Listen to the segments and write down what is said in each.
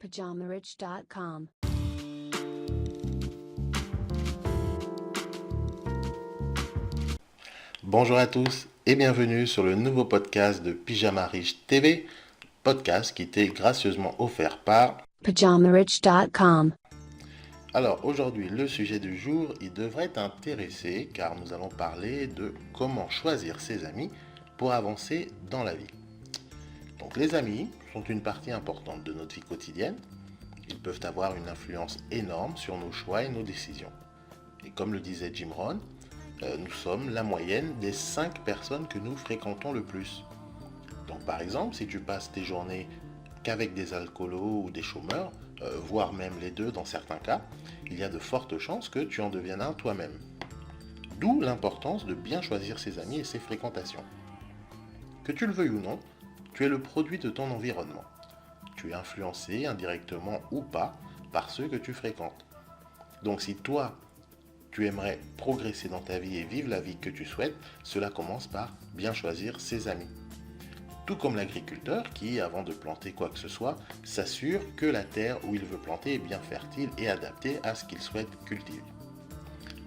PajamaRich.com. Bonjour à tous et bienvenue sur le nouveau podcast de Pyjama Riche TV, podcast qui t'est gracieusement offert par PajamaRich.com. Alors aujourd'hui, le sujet du jour, il devrait t'intéresser car nous allons parler de comment choisir ses amis pour avancer dans la vie. Donc les amis sont une partie importante de notre vie quotidienne. Ils peuvent avoir une influence énorme sur nos choix et nos décisions. Et comme le disait Jim Rohn, nous sommes la moyenne des 5 personnes que nous fréquentons le plus. Donc par exemple, si tu passes tes journées qu'avec des alcoolos ou des chômeurs, voire même les deux dans certains cas, il y a de fortes chances que tu en deviennes un toi-même. D'où l'importance de bien choisir ses amis et ses fréquentations. Que tu le veuilles ou non, tu es le produit de ton environnement. Tu es influencé indirectement ou pas par ceux que tu fréquentes. Donc si toi, tu aimerais progresser dans ta vie et vivre la vie que tu souhaites, cela commence par bien choisir ses amis. Tout comme l'agriculteur qui, avant de planter quoi que ce soit, s'assure que la terre où il veut planter est bien fertile et adaptée à ce qu'il souhaite cultiver.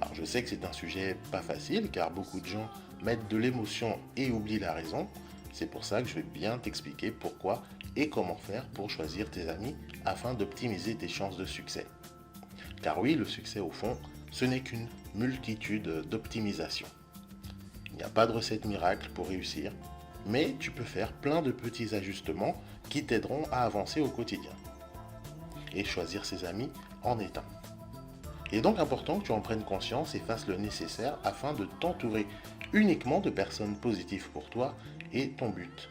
Alors je sais que c'est un sujet pas facile car beaucoup de gens mettent de l'émotion et oublient la raison. C'est pour ça que je vais bien t'expliquer pourquoi et comment faire pour choisir tes amis afin d'optimiser tes chances de succès. Car oui, le succès au fond, ce n'est qu'une multitude d'optimisations. Il n'y a pas de recette miracle pour réussir, mais tu peux faire plein de petits ajustements qui t'aideront à avancer au quotidien. Et choisir ses amis en est un. Il est donc important que tu en prennes conscience et fasses le nécessaire afin de t'entourer uniquement de personnes positives pour toi et ton but.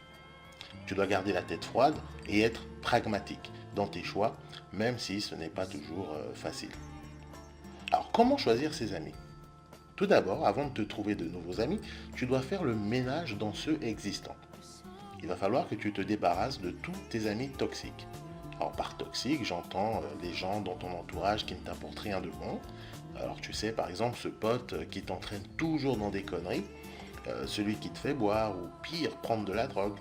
Tu dois garder la tête froide et être pragmatique dans tes choix, même si ce n'est pas toujours facile. Alors, comment choisir ses amis ? Tout d'abord, avant de te trouver de nouveaux amis, tu dois faire le ménage dans ceux existants. Il va falloir que tu te débarrasses de tous tes amis toxiques. Alors, par toxique, j'entends les gens dans ton entourage qui ne t'apportent rien de bon. Alors, tu sais, par exemple, ce pote qui t'entraîne toujours dans des conneries, celui qui te fait boire ou pire, prendre de la drogue.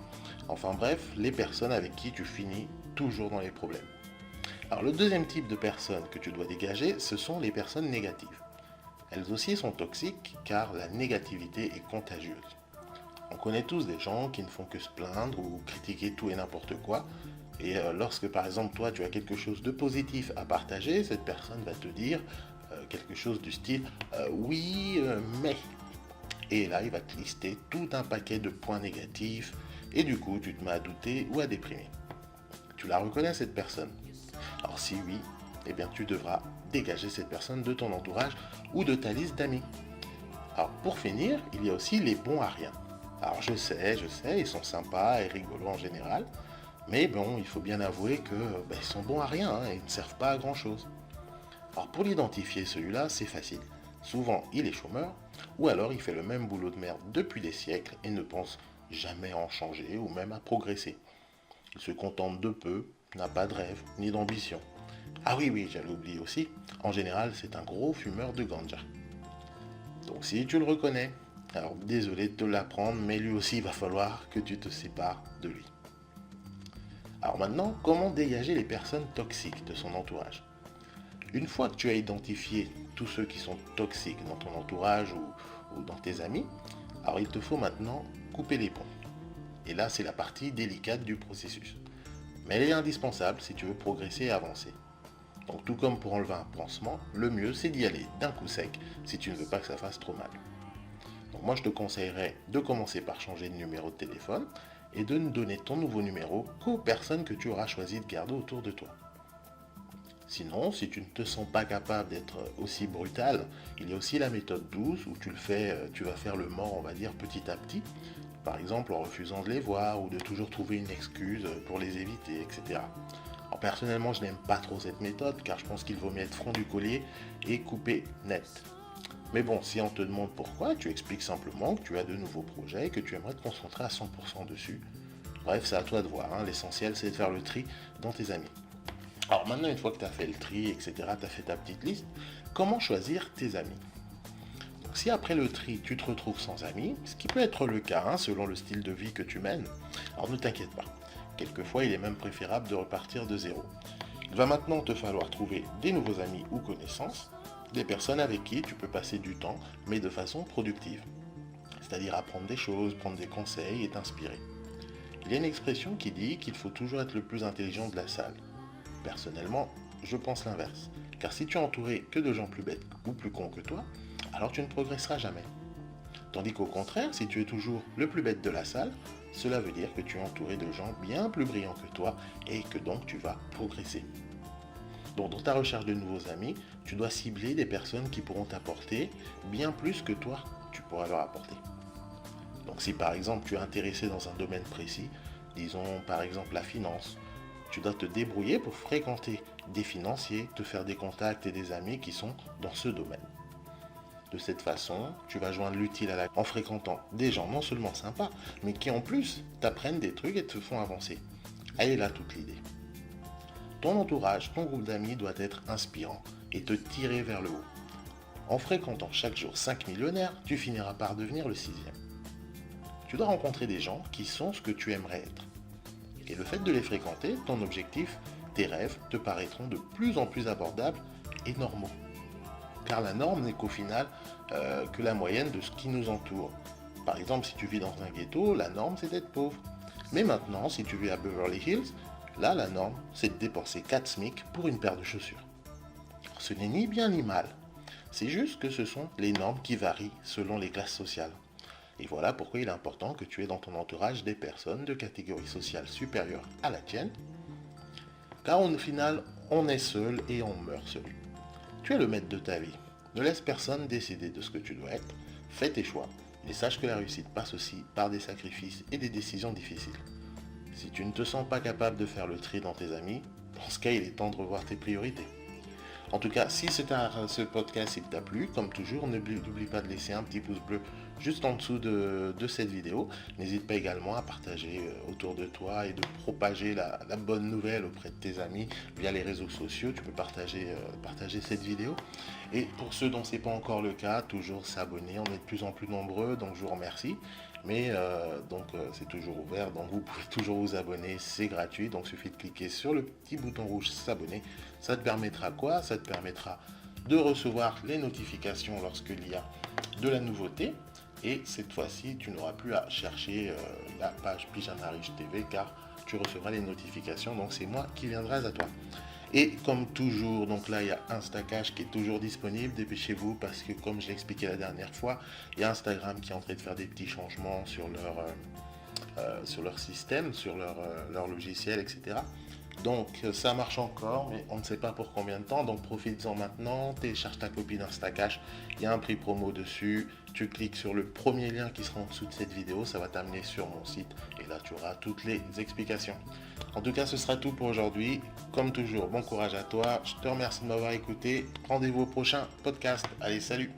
Enfin bref, les personnes avec qui tu finis toujours dans les problèmes. Alors le deuxième type de personnes que tu dois dégager, ce sont les personnes négatives. Elles aussi sont toxiques car la négativité est contagieuse. On connaît tous des gens qui ne font que se plaindre ou critiquer tout et n'importe quoi. Et lorsque par exemple toi tu as quelque chose de positif à partager, cette personne va te dire quelque chose du style oui mais. Et là il va te lister tout un paquet de points négatifs et du coup tu te mets à douter ou à déprimer. Tu la reconnais cette personne ? Alors si oui, eh bien tu devras dégager cette personne de ton entourage ou de ta liste d'amis. Alors pour finir, il y a aussi les bons à rien. Alors je sais, ils sont sympas et rigolos en général, mais bon, il faut bien avouer que ils sont bons à rien, ils ne servent pas à grand chose. Alors pour l'identifier celui-là, c'est facile. Souvent il est chômeur, ou alors il fait le même boulot de merde depuis des siècles et ne pense jamais à en changer ou même à progresser. Il se contente de peu, n'a pas de rêve ni d'ambition. Ah oui, j'allais oublier aussi, en général c'est un gros fumeur de ganja. Donc si tu le reconnais, alors désolé de te l'apprendre, mais lui aussi il va falloir que tu te sépares de lui. Alors maintenant, comment dégager les personnes toxiques de son entourage ? Une fois que tu as identifié tous ceux qui sont toxiques dans ton entourage ou dans tes amis, alors il te faut maintenant couper les ponts. Et là c'est la partie délicate du processus. Mais elle est indispensable si tu veux progresser et avancer. Donc tout comme pour enlever un pansement, le mieux c'est d'y aller d'un coup sec si tu ne veux pas que ça fasse trop mal. Donc moi je te conseillerais de commencer par changer de numéro de téléphone et de ne donner ton nouveau numéro qu'aux personnes que tu auras choisi de garder autour de toi. Sinon, si tu ne te sens pas capable d'être aussi brutal, il y a aussi la méthode douce où tu vas faire le mort, on va dire, petit à petit. Par exemple en refusant de les voir ou de toujours trouver une excuse pour les éviter, etc. Alors personnellement, je n'aime pas trop cette méthode car je pense qu'il vaut mieux être franc du collier et couper net. Mais bon, si on te demande pourquoi, tu expliques simplement que tu as de nouveaux projets et que tu aimerais te concentrer à 100% dessus. Bref, c'est à toi de voir, l'essentiel c'est de faire le tri dans tes amis. Alors maintenant, une fois que tu as fait le tri, etc., tu as fait ta petite liste, comment choisir tes amis ? Donc si après le tri, tu te retrouves sans amis, ce qui peut être le cas selon le style de vie que tu mènes, alors ne t'inquiète pas. Quelquefois, il est même préférable de repartir de zéro. Il va maintenant te falloir trouver des nouveaux amis ou connaissances, des personnes avec qui tu peux passer du temps, mais de façon productive. C'est-à-dire apprendre des choses, prendre des conseils et t'inspirer. Il y a une expression qui dit qu'il faut toujours être le plus intelligent de la salle. Personnellement, je pense l'inverse. Car si tu es entouré que de gens plus bêtes ou plus cons que toi, alors tu ne progresseras jamais. Tandis qu'au contraire, si tu es toujours le plus bête de la salle, cela veut dire que tu es entouré de gens bien plus brillants que toi et que donc tu vas progresser. Donc dans ta recherche de nouveaux amis, tu dois cibler des personnes qui pourront t'apporter bien plus que toi tu pourras leur apporter. Donc si par exemple tu es intéressé dans un domaine précis, disons par exemple la finance, tu dois te débrouiller pour fréquenter des financiers, te faire des contacts et des amis qui sont dans ce domaine. De cette façon, tu vas joindre l'utile à en fréquentant des gens non seulement sympas, mais qui en plus t'apprennent des trucs et te font avancer. Elle est là toute l'idée. Ton entourage, ton groupe d'amis doit être inspirant et te tirer vers le haut. En fréquentant chaque jour 5 millionnaires, tu finiras par devenir le 6e. Tu dois rencontrer des gens qui sont ce que tu aimerais être. Et le fait de les fréquenter, ton objectif, tes rêves te paraîtront de plus en plus abordables et normaux. Car la norme n'est qu'au final que la moyenne de ce qui nous entoure. Par exemple, si tu vis dans un ghetto, la norme c'est d'être pauvre. Mais maintenant, si tu vis à Beverly Hills, là la norme c'est de dépenser 4 SMIC pour une paire de chaussures. Ce n'est ni bien ni mal. C'est juste que ce sont les normes qui varient selon les classes sociales. Et voilà pourquoi il est important que tu aies dans ton entourage des personnes de catégorie sociale supérieure à la tienne. Car au final, on est seul et on meurt seul. Tu es le maître de ta vie. Ne laisse personne décider de ce que tu dois être. Fais tes choix. Et sache que la réussite passe aussi par des sacrifices et des décisions difficiles. Si tu ne te sens pas capable de faire le tri dans tes amis, dans ce cas, il est temps de revoir tes priorités. En tout cas, si ce podcast t'a plu, comme toujours, n'oublie pas de laisser un petit pouce bleu juste en dessous de cette vidéo. N'hésite pas également à partager autour de toi et de propager la bonne nouvelle auprès de tes amis via les réseaux sociaux. Tu peux partager cette vidéo. Et pour ceux dont ce n'est pas encore le cas, toujours s'abonner. On est de plus en plus nombreux, donc je vous remercie. Mais c'est toujours ouvert, donc vous pouvez toujours vous abonner, c'est gratuit, donc il suffit de cliquer sur le petit bouton rouge s'abonner. Ça te permettra quoi? Ça te permettra de recevoir les notifications lorsqu'il y a de la nouveauté. Et cette fois-ci, tu n'auras plus à chercher la page Pyjama Riche TV car tu recevras les notifications, donc c'est moi qui viendrai à toi. Et comme toujours, donc là il y a Instacash qui est toujours disponible, dépêchez-vous parce que comme je l'ai expliqué la dernière fois, il y a Instagram qui est en train de faire des petits changements sur leur système, sur leur logiciel, etc. Donc ça marche encore, mais on ne sait pas pour combien de temps, donc profites-en maintenant, télécharge ta copie d'Instacash, il y a un prix promo dessus, tu cliques sur le premier lien qui sera en dessous de cette vidéo, ça va t'amener sur mon site, et là tu auras toutes les explications. En tout cas, ce sera tout pour aujourd'hui, comme toujours, bon courage à toi, je te remercie de m'avoir écouté, rendez-vous au prochain podcast, allez salut!